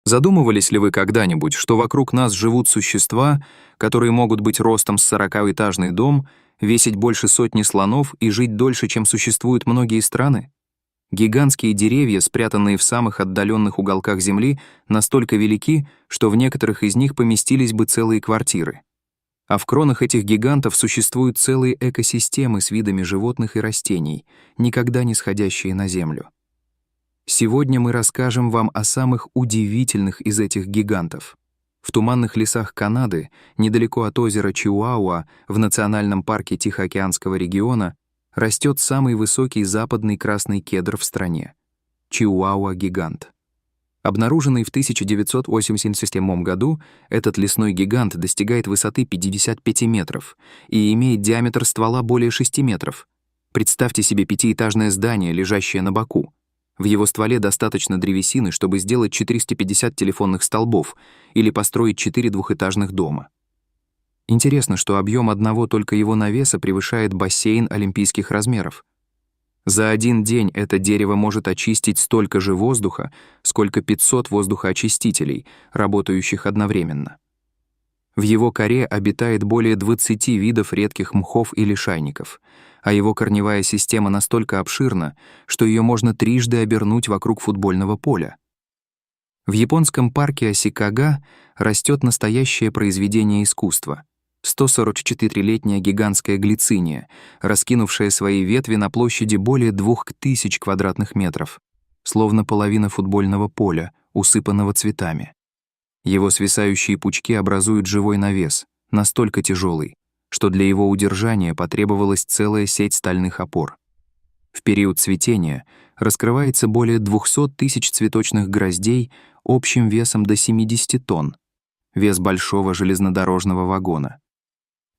Задумывались ли вы когда-нибудь, что вокруг нас живут существа, которые могут быть ростом с 40-этажный дом, весить больше сотни слонов и жить дольше, чем существуют многие страны? Гигантские деревья, спрятанные в самых отдаленных уголках Земли, настолько велики, что в некоторых из них поместились бы целые квартиры. А в кронах этих гигантов существуют целые экосистемы с видами животных и растений, никогда не сходящие на Землю. Сегодня мы расскажем вам о самых удивительных из этих гигантов. В туманных лесах Канады, недалеко от озера Чиуауа, в национальном парке Тихоокеанского региона, растет самый высокий западный красный кедр в стране — Чиуауа-гигант. Обнаруженный в 1987 году, этот лесной гигант достигает высоты 55 метров и имеет диаметр ствола более 6 метров. Представьте себе пятиэтажное здание, лежащее на боку. В его стволе достаточно древесины, чтобы сделать 450 телефонных столбов или построить 4 двухэтажных дома. Интересно, что объем одного только его навеса превышает бассейн олимпийских размеров. За один день это дерево может очистить столько же воздуха, сколько 500 воздухоочистителей, работающих одновременно. В его коре обитает более 20 видов редких мхов и лишайников, а его корневая система настолько обширна, что ее можно трижды обернуть вокруг футбольного поля. В японском парке Асикага растет настоящее произведение искусства — 144-летняя гигантская глициния, раскинувшая свои ветви на площади более 2000 квадратных метров, словно половина футбольного поля, усыпанного цветами. Его свисающие пучки образуют живой навес, настолько тяжелый, что для его удержания потребовалась целая сеть стальных опор. В период цветения раскрывается более 200 тысяч цветочных гроздей общим весом до 70 тонн, вес большого железнодорожного вагона.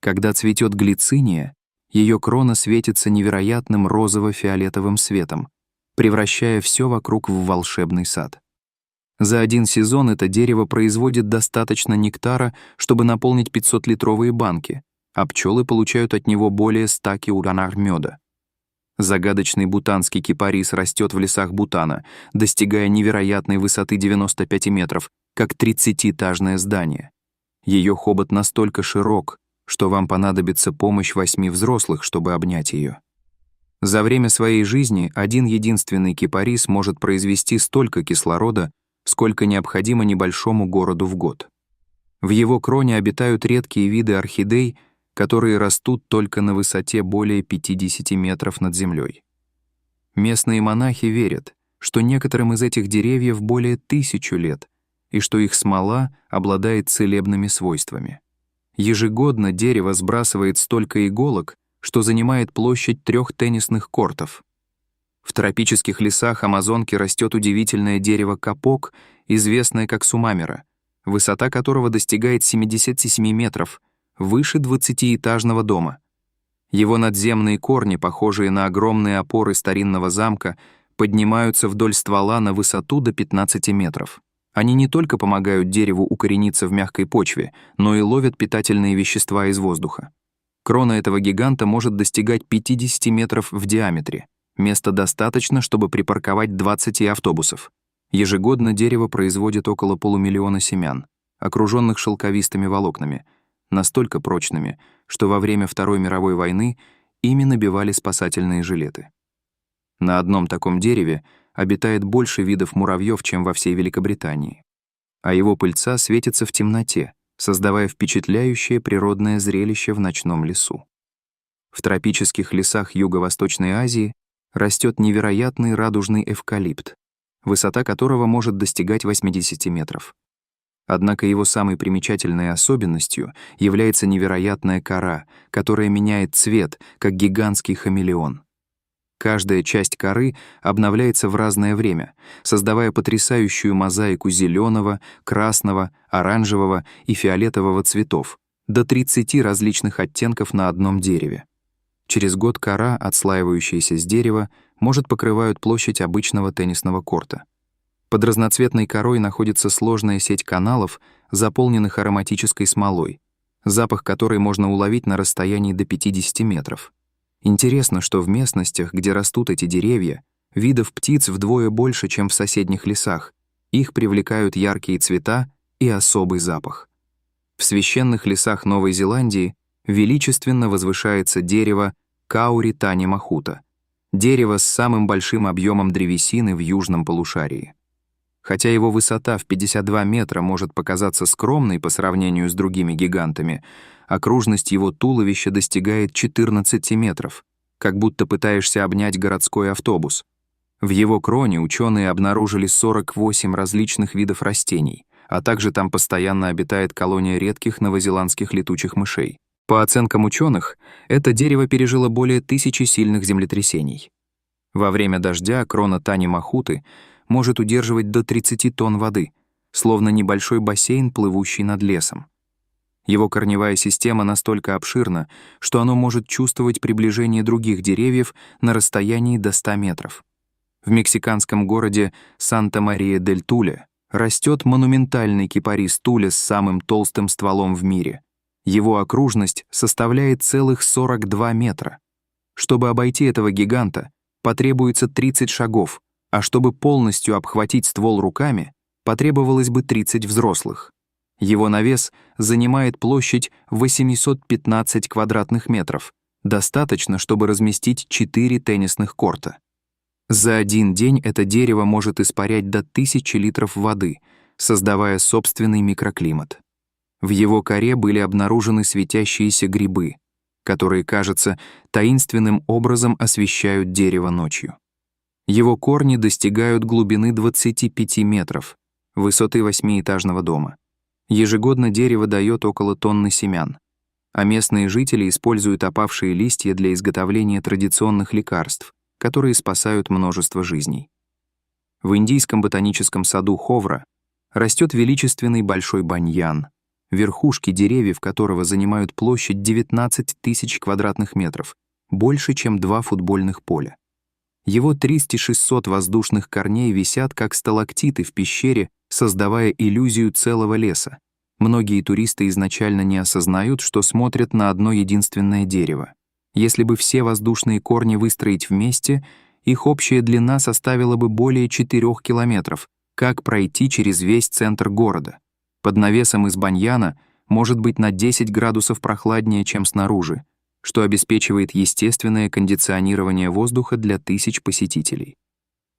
Когда цветет глициния, ее крона светится невероятным розово-фиолетовым светом, превращая все вокруг в волшебный сад. За один сезон это дерево производит достаточно нектара, чтобы наполнить 500-литровые банки, а пчелы получают от него более 100 килограмм меда. Загадочный бутанский кипарис растет в лесах Бутана, достигая невероятной высоты 95 метров, как 30-этажное здание. Ее хобот настолько широк, что вам понадобится помощь 8 взрослых, чтобы обнять ее. За время своей жизни один единственный кипарис может произвести столько кислорода, сколько необходимо небольшому городу в год. В его кроне обитают редкие виды орхидей, которые растут только на высоте более 50 метров над землей. Местные монахи верят, что некоторым из этих деревьев более 1000 лет, и что их смола обладает целебными свойствами. Ежегодно дерево сбрасывает столько иголок, что занимает площадь 3 теннисных кортов. В тропических лесах Амазонки растет удивительное дерево капок, известное как сумамера, высота которого достигает 77 метров, выше 20-этажного дома. Его надземные корни, похожие на огромные опоры старинного замка, поднимаются вдоль ствола на высоту до 15 метров. Они не только помогают дереву укорениться в мягкой почве, но и ловят питательные вещества из воздуха. Крона этого гиганта может достигать 50 метров в диаметре. Места достаточно, чтобы припарковать 20 автобусов. Ежегодно дерево производит около 500 000 семян, окруженных шелковистыми волокнами, настолько прочными, что во время Второй мировой войны ими набивали спасательные жилеты. На одном таком дереве обитает больше видов муравьев, чем во всей Великобритании, а его пыльца светится в темноте, создавая впечатляющее природное зрелище в ночном лесу. В тропических лесах Юго-Восточной Азии растет невероятный радужный эвкалипт, высота которого может достигать 80 метров. Однако его самой примечательной особенностью является невероятная кора, которая меняет цвет, как гигантский хамелеон. Каждая часть коры обновляется в разное время, создавая потрясающую мозаику зеленого, красного, оранжевого и фиолетового цветов, до 30 различных оттенков на одном дереве. Через год кора, отслаивающаяся с дерева, может покрывать площадь обычного теннисного корта. Под разноцветной корой находится сложная сеть каналов, заполненных ароматической смолой, запах которой можно уловить на расстоянии до 50 метров. Интересно, что в местностях, где растут эти деревья, видов птиц вдвое больше, чем в соседних лесах, Их привлекают яркие цвета и особый запах. В священных лесах Новой Зеландии величественно возвышается дерево Каури Тани Махута, дерево с самым большим объемом древесины в южном полушарии. Хотя его высота в 52 метра может показаться скромной по сравнению с другими гигантами, окружность его туловища достигает 14 метров, как будто пытаешься обнять городской автобус. В его кроне ученые обнаружили 48 различных видов растений, а также там постоянно обитает колония редких новозеландских летучих мышей. По оценкам ученых, это дерево пережило более 1000 сильных землетрясений. Во время дождя крона Тани Махуты может удерживать до 30 тонн воды, словно небольшой бассейн, плывущий над лесом. Его корневая система настолько обширна, что оно может чувствовать приближение других деревьев на расстоянии до 100 метров. В мексиканском городе Санта-Мария-дель-Туле растет монументальный кипарис Туля с самым толстым стволом в мире. Его окружность составляет целых 42 метра. Чтобы обойти этого гиганта, потребуется 30 шагов, а чтобы полностью обхватить ствол руками, потребовалось бы 30 взрослых. Его навес занимает площадь 815 квадратных метров, достаточно, чтобы разместить 4 теннисных корта. За один день это дерево может испарять до 1000 литров воды, создавая собственный микроклимат. В его коре были обнаружены светящиеся грибы, которые, кажется, таинственным образом освещают дерево ночью. Его корни достигают глубины 25 метров, высоты 8-этажного дома. Ежегодно дерево дает около тонны семян, а местные жители используют опавшие листья для изготовления традиционных лекарств, которые спасают множество жизней. В индийском ботаническом саду Ховра растет величественный большой баньян, верхушки деревьев которого занимают площадь 19 тысяч квадратных метров, больше, чем 2 футбольных поля. Его 300-600 воздушных корней висят как сталактиты в пещере, создавая иллюзию целого леса. Многие туристы изначально не осознают, что смотрят на одно единственное дерево. Если бы все воздушные корни выстроить вместе, их общая длина составила бы более 4 километров. Как пройти через весь центр города? Под навесом из баньяна может быть на 10 градусов прохладнее, чем снаружи, что обеспечивает естественное кондиционирование воздуха для тысяч посетителей.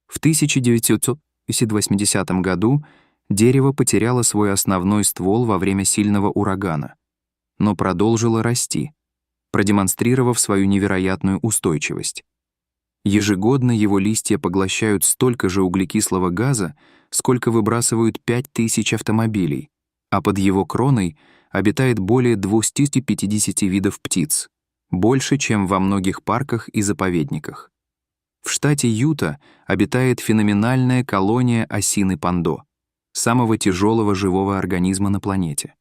В 1980 году дерево потеряло свой основной ствол во время сильного урагана, но продолжило расти, продемонстрировав свою невероятную устойчивость. Ежегодно его листья поглощают столько же углекислого газа, сколько выбрасывают 5000 автомобилей, а под его кроной обитает более 250 видов птиц, больше, чем во многих парках и заповедниках. В штате Юта обитает феноменальная колония осины пандо, самого тяжелого живого организма на планете.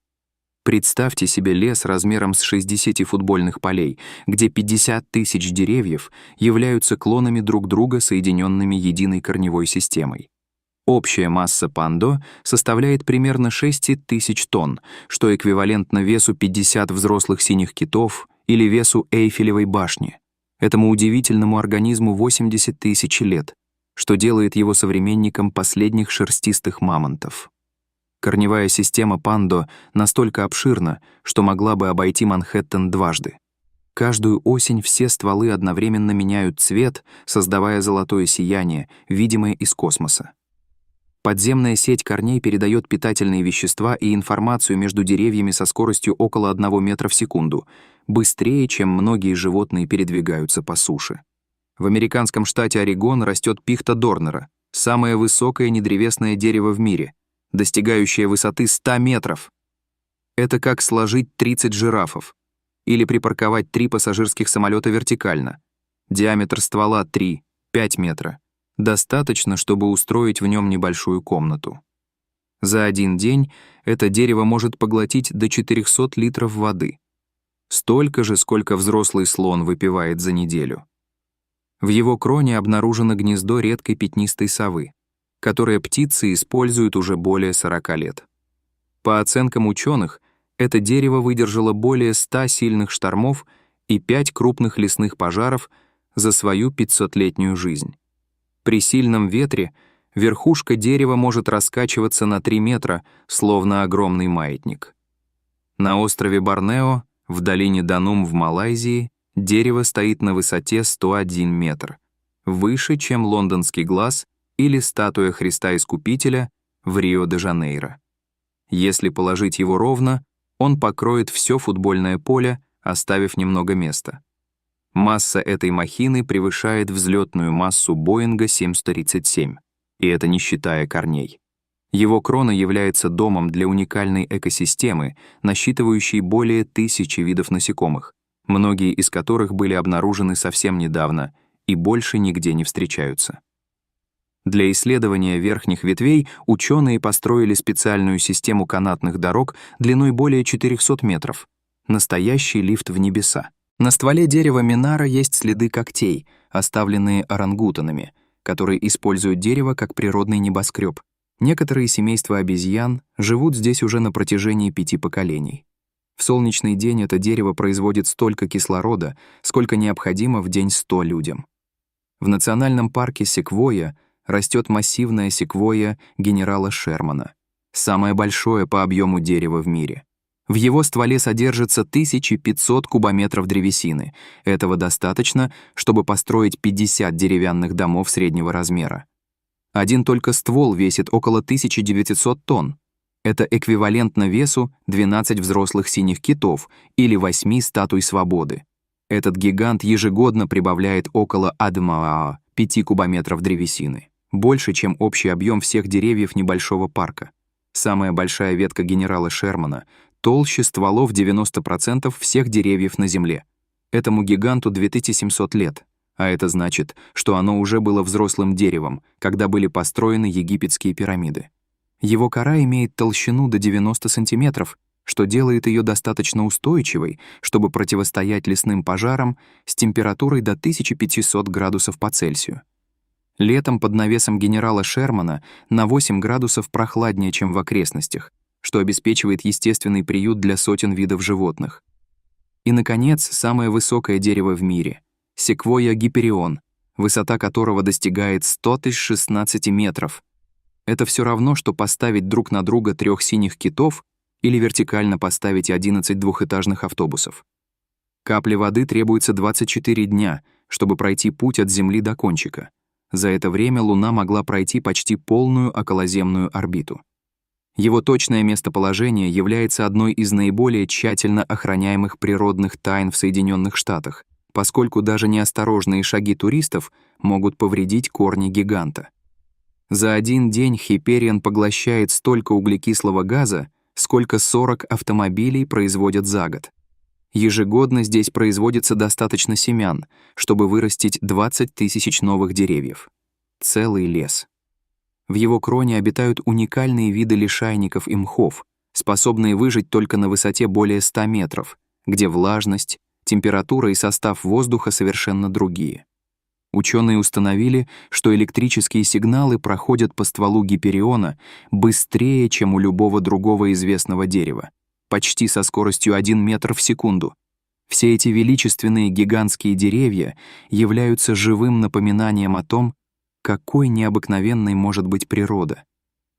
Представьте себе лес размером с 60 футбольных полей, где 50 тысяч деревьев являются клонами друг друга, соединенными единой корневой системой. Общая масса пандо составляет примерно 6000 тонн, что эквивалентно весу 50 взрослых синих китов или весу Эйфелевой башни. Этому удивительному организму 80 тысяч лет, что делает его современником последних шерстистых мамонтов. Корневая система пандо настолько обширна, что могла бы обойти Манхэттен дважды. Каждую осень все стволы одновременно меняют цвет, создавая золотое сияние, видимое из космоса. Подземная сеть корней передает питательные вещества и информацию между деревьями со скоростью около 1 метра в секунду, быстрее, чем многие животные передвигаются по суше. В американском штате Орегон растет пихта Дорнера, самое высокое недревесное дерево в мире, достигающее высоты 100 метров. Это как сложить 30 жирафов или припарковать 3 пассажирских самолета вертикально. Диаметр ствола 3-5 метра. Достаточно, чтобы устроить в нем небольшую комнату. За один день это дерево может поглотить до 400 литров воды. Столько же, сколько взрослый слон выпивает за неделю. В его кроне обнаружено гнездо редкой пятнистой совы, которое птицы используют уже более 40 лет. По оценкам ученых, это дерево выдержало более 100 сильных штормов и 5 крупных лесных пожаров за свою 500-летнюю жизнь. При сильном ветре Верхушка дерева может раскачиваться на 3 метра, словно огромный маятник. На острове Борнео, в долине Данум в Малайзии, дерево стоит на высоте 101 метр, выше, чем лондонский глаз или статуя Христа Искупителя в Рио-де-Жанейро. Если положить его ровно, он покроет все футбольное поле, оставив немного места. Масса этой махины превышает взлетную массу Боинга 737, и это не считая корней. Его крона является домом для уникальной экосистемы, насчитывающей более 1000 видов насекомых, многие из которых были обнаружены совсем недавно и больше нигде не встречаются. Для исследования верхних ветвей ученые построили специальную систему канатных дорог длиной более 400 метров, настоящий лифт в небеса. На стволе дерева Минара есть следы когтей, оставленные орангутанами, которые используют дерево как природный небоскреб. Некоторые семейства обезьян живут здесь уже на протяжении 5 поколений. В солнечный день это дерево производит столько кислорода, сколько необходимо в день 100 людям. В национальном парке Секвойя растет массивная секвойя генерала Шермана, самое большое по объему дерева в мире. В его стволе содержится 1500 кубометров древесины. Этого достаточно, чтобы построить 50 деревянных домов среднего размера. Один только ствол весит около 1900 тонн. Это эквивалентно весу 12 взрослых синих китов или 8 статуй свободы. Этот гигант ежегодно прибавляет около 5 кубометров древесины, больше, чем общий объем всех деревьев небольшого парка. Самая большая ветка генерала Шермана толще стволов 90% всех деревьев на Земле. Этому гиганту 2700 лет, а это значит, что оно уже было взрослым деревом, когда были построены египетские пирамиды. Его кора имеет толщину до 90 сантиметров, что делает ее достаточно устойчивой, чтобы противостоять лесным пожарам с температурой до 1500 градусов по Цельсию. Летом под навесом генерала Шермана на 8 градусов прохладнее, чем в окрестностях, что обеспечивает естественный приют для сотен видов животных. И, наконец, самое высокое дерево в мире — секвойя гиперион, высота которого достигает 116 метров. Это все равно, что поставить друг на друга 3 синих китов или вертикально поставить 11 двухэтажных автобусов. Капле воды требуется 24 дня, чтобы пройти путь от Земли до кончика. За это время Луна могла пройти почти полную околоземную орбиту. Его точное местоположение является одной из наиболее тщательно охраняемых природных тайн в Соединенных Штатах, поскольку даже неосторожные шаги туристов могут повредить корни гиганта. За один день Хиперион поглощает столько углекислого газа, сколько 40 автомобилей производят за год. Ежегодно здесь производится достаточно семян, чтобы вырастить 20 тысяч новых деревьев. Целый лес. В его кроне обитают уникальные виды лишайников и мхов, способные выжить только на высоте более 100 метров, где влажность, температура и состав воздуха совершенно другие. Ученые установили, что электрические сигналы проходят по стволу гипериона быстрее, чем у любого другого известного дерева, почти со скоростью 1 метр в секунду. Все эти величественные гигантские деревья являются живым напоминанием о том, какой необыкновенной может быть природа,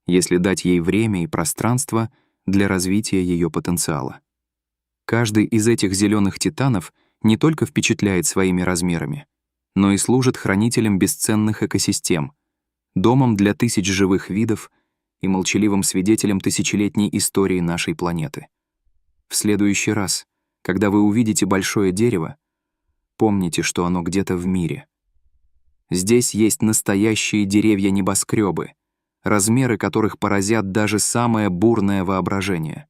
если дать ей время и пространство для развития ее потенциала. Каждый из этих зеленых титанов не только впечатляет своими размерами, но и служит хранителем бесценных экосистем, домом для тысяч живых видов и молчаливым свидетелем тысячелетней истории нашей планеты. В следующий раз, когда вы увидите большое дерево, помните, что оно где-то в мире. Здесь есть настоящие деревья-небоскребы, размеры которых поразят даже самое бурное воображение.